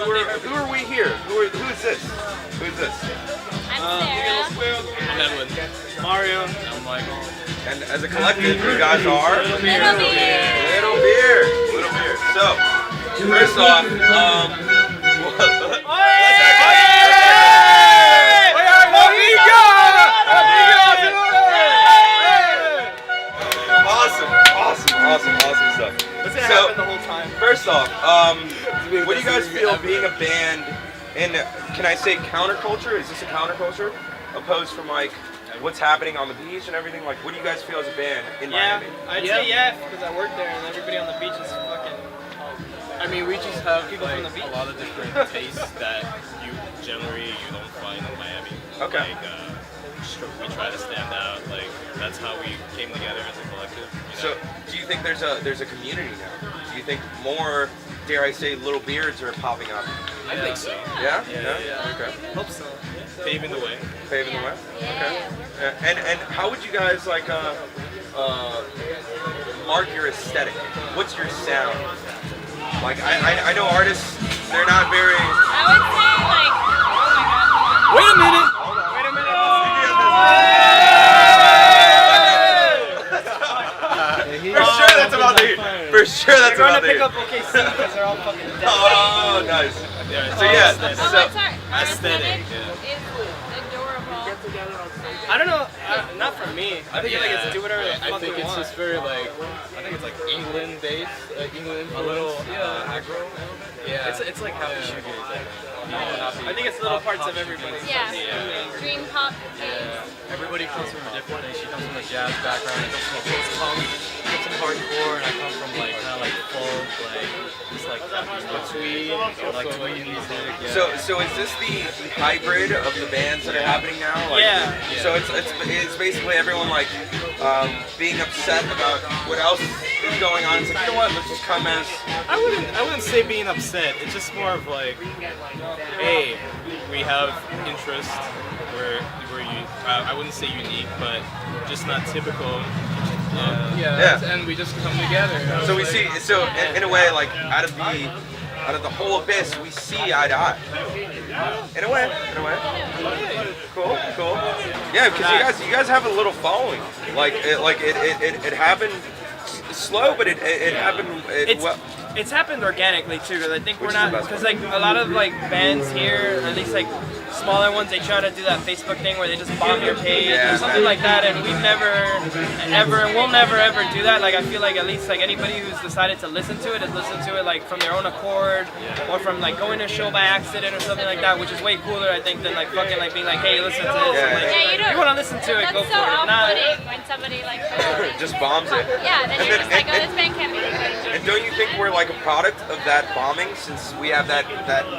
Who are we here? Who's this? Who's this? I'm Sarah. I'm Edwin. Mario. I'm Michael. And as a collective, you guys are Little Beer. Little Beer. Little Beer. So, first off, Awesome stuff. What's gonna happen the whole time? First off, what do you guys feel being a band in, can I say counterculture? Is this a counterculture? Opposed from like what's happening on the beach and everything? Like, what do you guys feel as a band in Miami? I'd say yeah, because I work there and everybody on the beach is fucking. I mean, we just have People like from the beach. a lot of different tastes that you generally don't find in Miami. Okay. Like, we try to stand out. Like, that's how we came together as a collective. You know? So, do you think there's a community now? Do you think more, dare I say, little beards are popping up? I think so. Yeah? Yeah. Okay. Hope so. Paving the way. Paving the way? Yeah. Okay. And how would you guys like mark your aesthetic? What's your sound? Like I know artists, they're not very. I would say like. Wait a minute. For sure that's about the. For sure that's They're about going to pick the. up OKC because they're all fucking dead. Oh, nice. Yeah, So yeah, Oh, so what's our aesthetic, aesthetic is adorable. I don't know, not for me. I feel like it's do whatever the I fuck think we it's want. just very like, I think it's like England based, England A little, aggro. Yeah. It's like happy shoegaze. I think it's little parts of everybody. Yeah. Dream pop. Yeah. Everybody comes from a different thing. She comes from a jazz background. I come from a post-punk, comes from hardcore, and I come from like kind of like folk, like just like twee, like twee music. Yeah. So is this the hybrid of the bands that are happening now? Like, Yeah. So it's basically everyone like being upset about what else is going on. It's like, you know what? Let's just come as. I wouldn't say being upset. It's just more of like, hey, we have interest. We're I wouldn't say unique, but just not typical. Yeah. And we just come together. So we see. So in a way, like out of the whole abyss, we see eye to eye. In a way. Cool. Yeah, because you guys have a little following. Like it happened slow, but it happened. It's happened organically too, because I think Which we're is not, the best because like a lot of like bands here, at least like smaller ones, they try to do that Facebook thing where they just bomb your page Yeah, or something man. like that, and we've never we'll never ever do that. Like I feel like at least like anybody who's decided to listen to it has listened to it like from their own accord, or from like going to a show by accident or something like that, which is way cooler I think than like fucking like being like, hey, listen to this. Yeah, And, like, Yeah, you don't. you want to listen to it, That's go so for it. If not, off-putting when somebody like. just bombs it. Yeah, then And you're then- just like, oh, and- this band can't be good. And don't you think we're like a product of that bombing, since we have that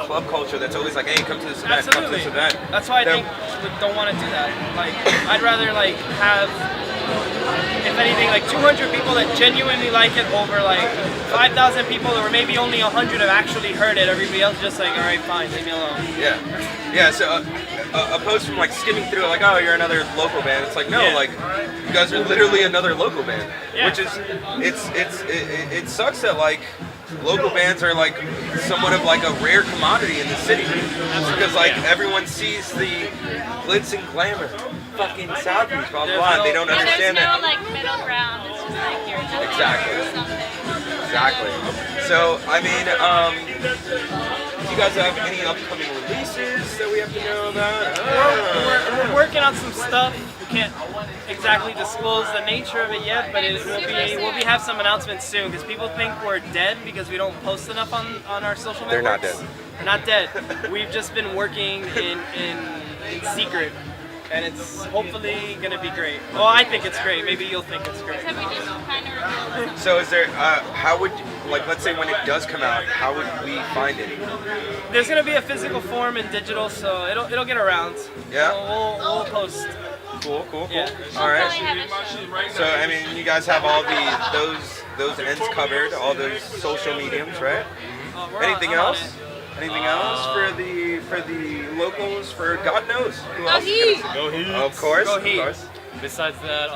club culture that's always like, hey, come to this event, come to absolutely. this event. That's why I Then- think we don't want to do that. Like, I'd rather like have, if anything, like 200 people that genuinely like it over like 5,000 people, or maybe only 100 have actually heard it. Everybody else just like, all right, fine, leave me alone. Yeah. So opposed from like skimming through, like, oh, you're another local band. It's like, no, Yeah. like you guys are literally another local band. Yeah. Which is, it sucks that like local bands are like somewhat of like a rare commodity in the city, because like everyone sees the glitz and glamour, fucking Southeast, blah blah blah. And they don't Yeah, understand there's no that. like middle ground. It's just like you're nothing Exactly. or something. Exactly. So, I mean, do you guys have any upcoming releases that we have to know about? We're working on some stuff. We can't exactly disclose the nature of it yet, but we'll have some announcements soon, because people think we're dead because we don't post enough on our social networks. They're not dead. We're not dead. We've just been working in secret, and it's hopefully gonna be great. Well, I think it's great. Maybe you'll think it's great. Except we just kind of revealed. So is there, how would, like, let's say when it does come out, how would we find it? There's gonna be a physical form and digital, so it'll get around. Yeah? We'll post. Cool. Yeah. All Probably right. have a show. So, I mean, you guys have all those ends covered, all those social mediums, right? We're Anything I'm on else? it. Anything else for the locals? For God knows who Go else? Heat! Go Heat. Of course. Go Of Heat. course. Besides that,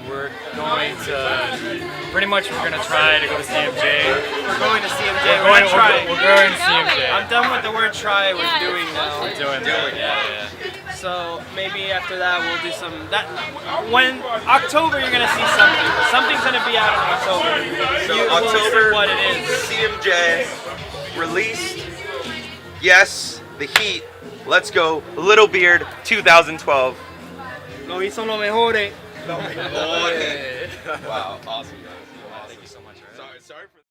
we're going to pretty much we're gonna try to go to CMJ. We're going to CMJ. we're not trying. We're going CMJ. I'm done with the word try. We're doing now. We're doing that. Yeah. So maybe after that we'll do some that. When October you're gonna see something. Something's gonna be out in October. So We'll see October, what it is. CMJ released. Yes, the Heat. Let's go, Little Beard 2012. Lo hizo lo mejor. Wow, awesome guys. Thank you so much. Sorry for